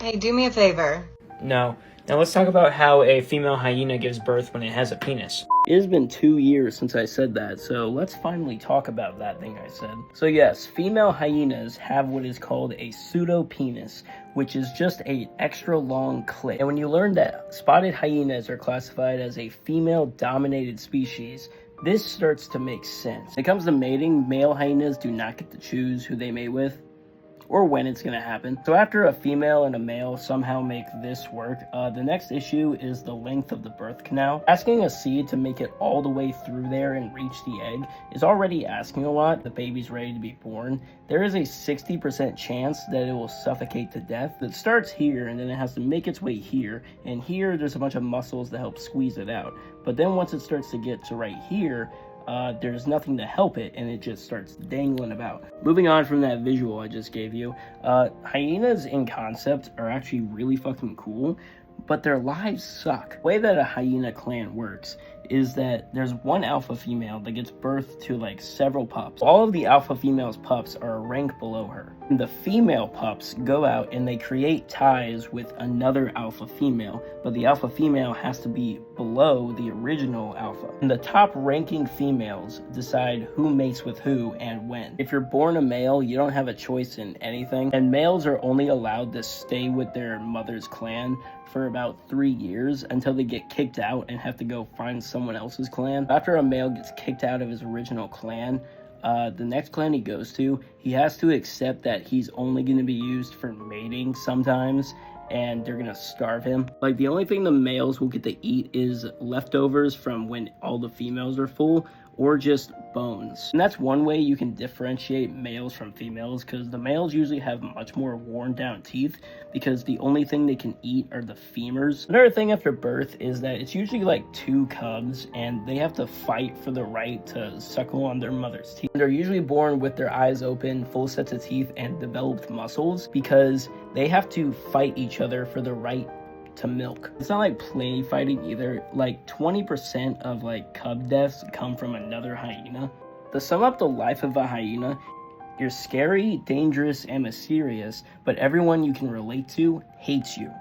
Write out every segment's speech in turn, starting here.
Hey, do me a favor. No. Now let's talk about how a female hyena gives birth when it has a penis. It has been 2 years since I said that, so let's finally talk about that thing I said. So yes, female hyenas have what is called a pseudopenis, which is just an extra long clit. And when you learn that spotted hyenas are classified as a female-dominated species, this starts to make sense. When it comes to mating, male hyenas do not get to choose who they mate with, or when it's going to happen. So after a female and a male somehow make this work, the next issue is the length of the birth canal. Asking a seed to make it all the way through there and reach the egg is already asking a lot. The baby's ready to be born. There is a 60% chance that it will suffocate to death. It starts here and then it has to make its way here, and here there's a bunch of muscles that help squeeze it out. But then once it starts to get to right here, there's nothing to help it, and it just starts dangling about. Moving on from that visual I just gave you, hyenas in concept are actually really fucking cool, but their lives suck. The way that a hyena clan works is that there's one alpha female that gives birth to like several pups. All of the alpha female's pups are a rank below her. And the female pups go out and they create ties with another alpha female, but the alpha female has to be below the original alpha. And the top ranking females decide who mates with who and when. If you're born a male, you don't have a choice in anything, and males are only allowed to stay with their mother's clan for about 3 years until they get kicked out and have to go find someone else's clan. After a male gets kicked out of his original clan, the next clan he goes to, he has to accept that he's only going to be used for mating sometimes, and they're gonna starve him. Like, the only thing the males will get to eat is leftovers from when all the females are full, or just bones. And that's one way you can differentiate males from females, because the males usually have much more worn down teeth, because the only thing they can eat are the femurs. Another thing after birth is that it's usually like 2 cubs, and they have to fight for the right to suckle on their mother's teeth. They're usually born with their eyes open, full sets of teeth, and developed muscles, because they have to fight each other for the right to milk. It's not like play fighting either. Like 20% of like cub deaths come from another hyena. To sum up the life of a hyena, you're scary, dangerous, and mysterious, but everyone you can relate to hates you.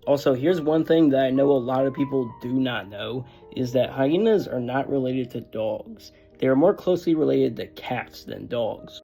Also, here's one thing that I know a lot of people do not know, is that hyenas are not related to dogs. They are more closely related to cats than dogs.